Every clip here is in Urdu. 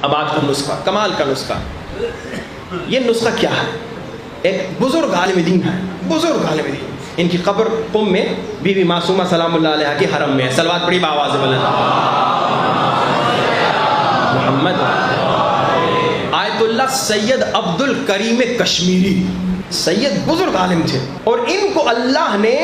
اب آج کا نسخہ، کمال کا نسخہ، یہ نسخہ کیا ہے؟ ایک بزرگ عالم دین ہے، بزرگ عالم دین، ان کی قبر قم میں بی بی معصومہ سلام اللہ علیہ کے حرم میں ہے. صلوات پڑھی بآواز بلند. محمد آیت اللہ سید عبد الکریم کشمیری، سید بزرگ عالم تھے، اور ان کو اللہ نے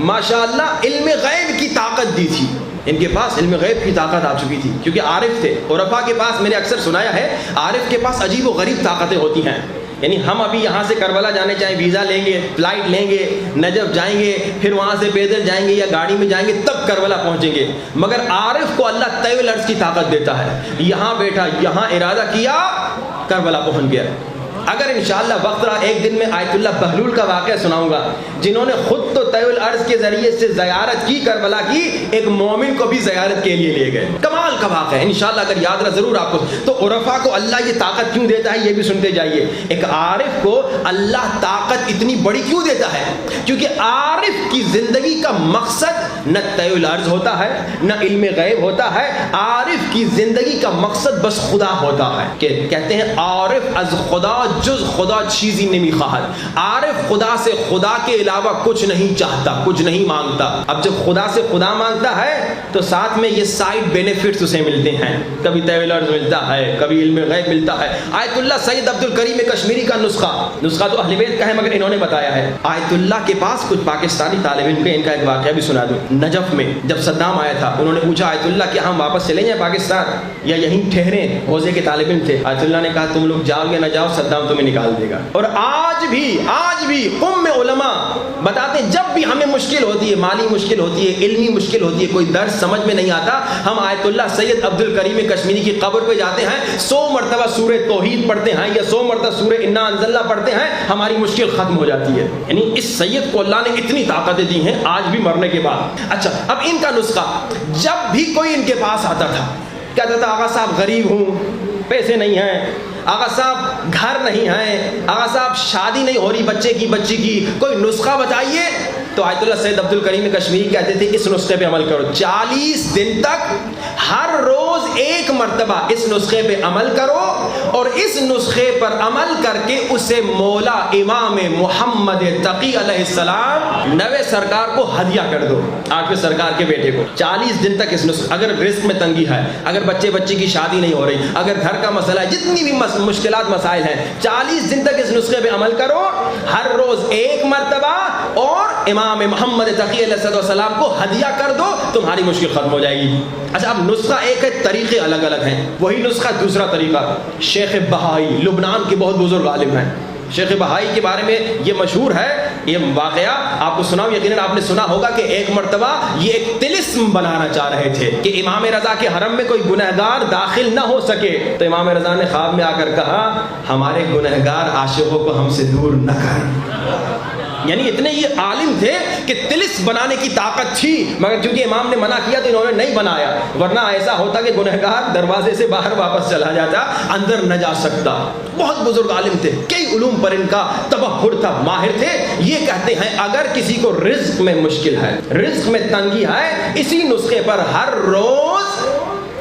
ماشاءاللہ علم غیب کی طاقت دی تھی. ان کے پاس علم غیب کی طاقت آ چکی تھی کیونکہ عارف تھے. عرفاء کے پاس، میں نے اکثر سنایا ہے، عارف کے پاس عجیب و غریب طاقتیں ہوتی ہیں. یعنی ہم ابھی یہاں سے کربلا جانے چاہیں ویزا لیں گے، فلائٹ لیں گے، نجف جائیں گے، پھر وہاں سے پیدل جائیں گے یا گاڑی میں جائیں گے، تب کربلا پہنچیں گے. مگر عارف کو اللہ طی الارض کی طاقت دیتا ہے. یہاں بیٹھا، یہاں ارادہ کیا، کربلا پہنچ گیا. اگر انشاءاللہ وقت رہا ایک دن میں آیت اللہ بہلول کا واقعہ سناؤں گا، جنہوں نے خود تو طی الارض کے ذریعے سے زیارت کی کربلا کی، ایک مومن کو بھی زیارت کے لیے لے گئے. کمال کا واقعہ ہے انشاءاللہ، اگر یاد رہا ضرور آپ کو. تو عرفاء کو اللہ یہ طاقت کیوں دیتا ہے یہ بھی سنتے جائیے. ایک عارف کو اللہ طاقت اتنی بڑی کیوں دیتا ہے؟ کیونکہ عارف کی زندگی کا مقصد نہ طی الارض ہوتا ہے، نہ علم غیب ہوتا ہے. عارف کی زندگی کا مقصد بس خدا ہوتا ہے. کہ کہتے ہیں عارف از خدا جز خدا چیزی نمی خواہد. عارف خدا سے خدا کے علاوہ کچھ نہیں چاہتا، کچھ نہیں مانگتا. اب جب خدا سے خدا مانگتا ہے تو ساتھ میں یہ سائڈ بینیفٹس اسے ملتے ہیں. کبھی طی الارض ملتا ہے، کبھی علم غیب ملتا ہے. آیت اللہ سید عبد الکریم کشمیری کا نسخہ تو اہل بیت کا ہے مگر انہوں نے بتایا ہے. آیت اللہ کے پاس کچھ پاکستانی طالب علم کے، ان کا ایک واقعہ بھی سنا دوں. نجف میں جب صدام آیا تھا، انہوں نے پوچھا آیت اللہ کہ ہم واپس چلیں جائیں پاکستان یا یہیں ٹھہریں؟ حوزے کے طالب علم تھے. آیت اللہ نے کہا تم لوگ جاؤ گے نہ جاؤ، صدام تمہیں نکال دے گا. اور آج بھی قم میں علماء بتاتے ہیں جب بھی ہمیں مشکل ہوتی ہے، مالی مشکل ہوتی ہے، علمی مشکل ہوتی ہے، کوئی درس سمجھ میں نہیں آتا، ہم آیت اللہ سید عبد الکریم کشمیری کی قبر پہ جاتے ہیں، 100 مرتبہ سورہ توحید پڑھتے ہیں یا 100 مرتبہ سورہ انا انزلنا پڑھتے ہیں، ہماری مشکل ختم ہو جاتی ہے. یعنی اس سید کو اللہ نے اتنی طاقتیں دی ہیں آج بھی مرنے کے بعد. اچھا اب ان کا نسخہ، جب بھی کوئی ان کے پاس آتا تھا کہتا تھا آقا صاحب غریب ہوں، پیسے نہیں ہیں، آقا صاحب گھر نہیں ہے، آقا صاحب شادی نہیں ہو رہی بچی کی، کوئی نسخہ بتائیے. تو آیت اللہ سید عبد الکریم کشمیری کہتے تھے اس نسخے پہ عمل کرو. 40 دن تک ہر روز ایک مرتبہ اس نسخے پہ عمل کرو، اور اس نسخے پر عمل کر کے اسے مولا امام محمد تقی علیہ السلام نوے سرکار کو ہدیہ کر دو، آٹھویں سرکار کے بیٹے کو. 40 دن تک اس نسخے، اگر رزق میں تنگی ہے، اگر بچی کی شادی نہیں ہو رہی، اگر گھر کا مسئلہ ہے، جتنی بھی مشکلات مسائل ہیں، 40 دن تک اس نسخے پہ عمل کرو، ہر روز ایک مرتبہ، اور امام محمد تقی علیہ السلام کو ہدیہ کر دو، تمہاری مشکل ختم ہو جائے گی. اچھا اب نسخہ ایک ہے، طریقے الگ الگ ہیں. وہی نسخہ دوسرا طریقہ، شیخ بہائی لبنان کے بہت بزرگ عالم ہیں. شیخ بہائی کے بارے میں یہ مشہور ہے، یہ واقعہ آپ کو سناؤں، یقیناً آپ نے سنا ہوگا کہ ایک مرتبہ یہ ایک طلسم بنانا چاہ رہے تھے کہ امام رضا کے حرم میں کوئی گنہگار داخل نہ ہو سکے. تو امام رضا نے خواب میں آ کر کہا ہمارے گنہگار عاشقوں کو ہم سے دور نہ کر. یعنی اتنے یہ عالم تھے کہ طلسم بنانے کی طاقت تھی، مگر چونکہ امام نے منع کیا تو انہوں نے نہیں بنایا، ورنہ ایسا ہوتا کہ گنہگار دروازے سے باہر واپس چلا جاتا، اندر نہ جا سکتا. بہت بزرگ عالم تھے، کئی علوم پر ان کا تبحر تھا، ماہر تھے. یہ کہتے ہیں اگر کسی کو رزق میں مشکل ہے، رزق میں تنگی ہے، اسی نسخے پر ہر روز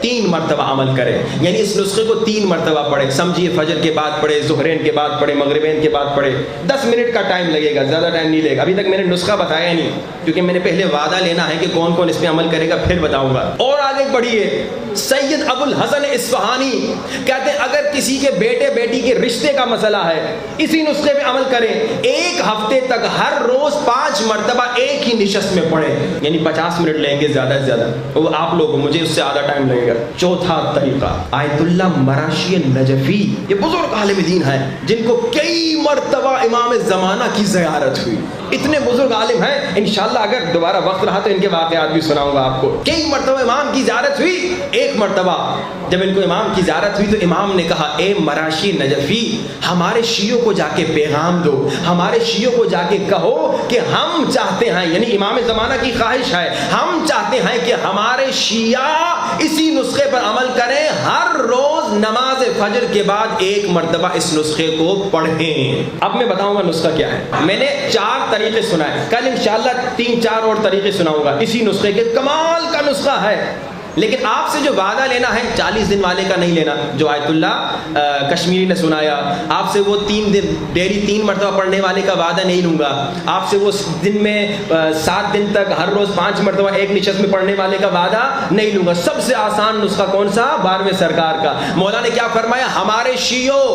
3 مرتبہ عمل کرے. یعنی اس نسخے کو 3 مرتبہ پڑھے. سمجھیے فجر کے بعد پڑھے، ظہرین کے بعد پڑھے، مغربین کے بعد پڑھے. 10 منٹ کا ٹائم لگے گا، زیادہ ٹائم نہیں لے گا. ابھی تک میں نے نسخہ بتایا نہیں کیونکہ میں نے پہلے وعدہ لینا ہے کہ کون کون اس پہ عمل کرے گا، پھر بتاؤں گا. اور آگے بڑھیے. سید ابو الحسن اصفہانی کہتے ہیں اگر کسی کے بیٹے بیٹی کے رشتے کا مسئلہ ہے، اسی نسخے پہ عمل کریں. 1 ہفتے تک ہر روز 5 مرتبہ ایک ہی نشست میں پڑھیں. یعنی 50 منٹ لیں گے زیادہ سے زیادہ، وہ آپ لوگوں، مجھے اس سے آدھا ٹائم لگے گا. چوتھا طریقہ آیت اللہ مراشی نجفی، یہ بزرگ عالم دین ہیں جن کو کئی مرتبہ امام زمانہ کی زیارت ہوئی. اتنے بزرگ عالم ہیں، انشاءاللہ اگر دوبارہ وقت رہا تو ان کے واقعات بھی سناؤں گا آپ کو. کئی مرتبہ امام کی زیارت ہوئی. ایک مرتبہ جب ان کو امام کی زیارت ہوئی تو امام نے کہا اے مراشی نجفی، ہمارے شیعوں کو جا کے پیغام دو، ہمارے شیعوں کو جا کے کہو کہ ہم چاہتے ہیں، یعنی امام زمانہ کی خواہش ہے، ہم چاہتے ہیں کہ ہمارے شیعہ اسی نسخے پر عمل کریں، ہر روز نماز فجر کے بعد 1 مرتبہ اس نسخے کو پڑھیں. اب میں بتاؤں گا نسخہ کیا ہے. میں نے 4 طریقے سنائے، کل انشاءاللہ 3-4 اور طریقے سناؤں گا اسی نسخے کے. کمال کا نسخہ ہے. لیکن آپ سے جو وعدہ لینا ہے 40 دن والے کا نہیں لینا، جو آیت اللہ کشمیری نے سنایا، آپ سے وہ 3 دن ڈیلی 3 مرتبہ پڑھنے والے کا وعدہ نہیں لوں گا، آپ سے وہ دن میں 7 دن تک ہر روز 5 مرتبہ ایک نشست میں پڑھنے والے کا وعدہ نہیں لوں گا۔ سب سے آسان نسخہ کون سا؟ 12ویں سرکار کا۔ مولا نے کیا فرمایا؟ ہمارے شیعو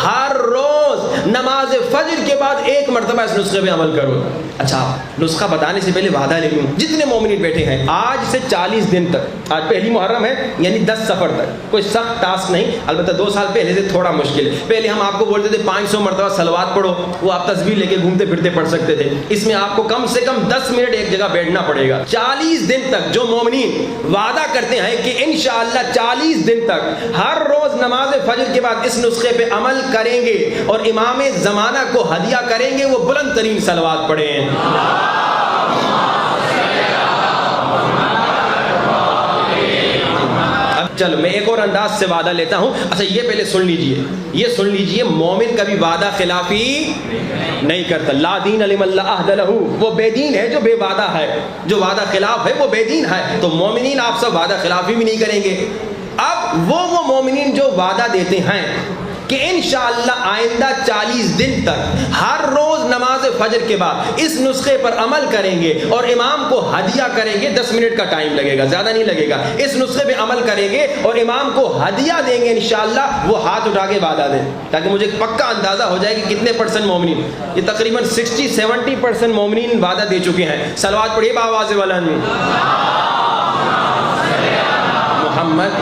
ہر روز نماز فجر کے بعد 1 مرتبہ اس نسخے پہ عمل کرو۔ اچھا، نسخہ بتانے سے پہلے وعدہ لے لوں، جتنے مومنین بیٹھے ہیں آج سے 40 دن تک، آج پہلی محرم ہے یعنی 10 سفر تک، کوئی سخت ٹاسک نہیں، البتہ 2 سال پہلے سے تھوڑا مشکل ہے۔ پہلے ہم آپ کو بولتے تھے 500 مرتبہ صلوات پڑھو، وہ آپ تصویر لے کے گھومتے پھرتے پڑھ سکتے تھے، اس میں آپ کو کم سے کم 10 منٹ ایک جگہ بیٹھنا پڑے گا۔ 40 دن تک جو مومنین وعدہ کرتے ہیں کہ انشاءاللہ 40 دن تک ہر روز نماز فجر کے بعد اس نسخے پہ عمل کریں گے اور امام زمانہ کو ہدیہ کریں گے، وہ بلند ترین صلوات پڑھیں۔ چلو میں ایک اور انداز سے وعدہ لیتا ہوں۔ اچھا یہ پہلے سن لیجئے، یہ سن لیجئے، مومن کبھی وعدہ خلافی نہیں کرتا۔ لا دین لمن لا عہد لہ، وہ بے دین ہے جو بے وعدہ ہے، جو وعدہ خلاف ہے وہ بے دین ہے۔ تو مومنین آپ سب وعدہ خلافی بھی نہیں کریں گے۔ اب وہ مومنین جو وعدہ دیتے ہیں کہ انشاءاللہ آئندہ 40 دن تک ہر روز نماز فجر کے بعد اس نسخے پر عمل کریں گے اور امام کو ہدیہ کریں گے، 10 منٹ کا ٹائم لگے گا، زیادہ نہیں لگے گا، اس نسخے پہ عمل کریں گے اور امام کو ہدیہ دیں گے انشاءاللہ، وہ ہاتھ اٹھا کے وعدہ دیں تاکہ مجھے پکا اندازہ ہو جائے کہ کتنے % مومنین۔ یہ تقریباً 60-70% مومنین وعدہ دے چکے ہیں۔ صلوات پڑھیے بآواز بلند، محمد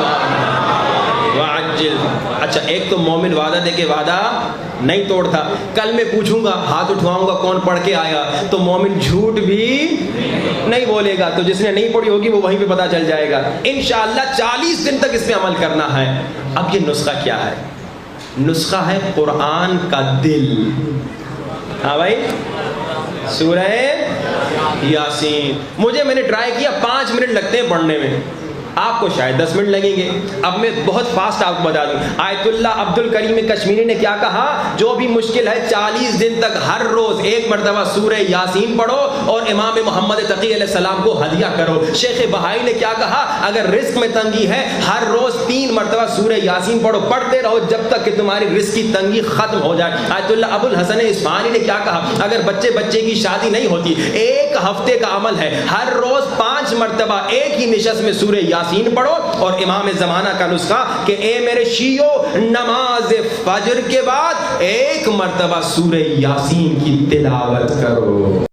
وعجل۔ اچھا ایک تو مومن وعدہ دے کے وعدہ نہیں توڑتا، کل میں پوچھوں گا، ہاتھ اٹھواؤں گا کون پڑھ کے آیا، تو مومن جھوٹ بھی نہیں بولے گا، تو جس نے نہیں پڑھی ہوگی وہ وہیں پہ پتہ چل جائے گا۔ انشاءاللہ 40 دن تک اس پہ عمل کرنا ہے۔ اب یہ نسخہ کیا ہے؟ نسخہ ہے قرآن کا دل۔ ہاں بھائی، سورہ یاسین، میں نے ٹرائی کیا 5 منٹ لگتے ہیں پڑھنے میں، آپ کو شاید 10 منٹ لگیں گے۔ اب میں بہت فاسٹ آپ کو بتا دوں، آیت اللہ عبد الکریم کشمیری نے کیا کہا؟ جو بھی مشکل ہے 40 دن تک ہر روز 1 مرتبہ سورہ یاسین پڑھو اور امام محمد تقی علیہ السلام کو ہدیہ کرو۔ شیخ بہائی نے کیا کہا؟ اگر رزق میں تنگی ہے ہر روز 3 مرتبہ سورہ یاسین پڑھو، پڑھتے رہو جب تک کہ تمہاری رزق کی تنگی ختم ہو جائے۔ آیت اللہ ابو الحسن اصفہانی نے کیا کہا؟ اگر بچے کی شادی نہیں ہوتی، 1 ہفتے کا عمل ہے، ہر روز 5 مرتبہ ایک ہی نشست میں سورہ یاسین پڑھو اور امام زمانہ کا نسخہ کہ اے میرے شیعو نماز فجر کے بعد 1 مرتبہ سورہ یاسین کی تلاوت کرو۔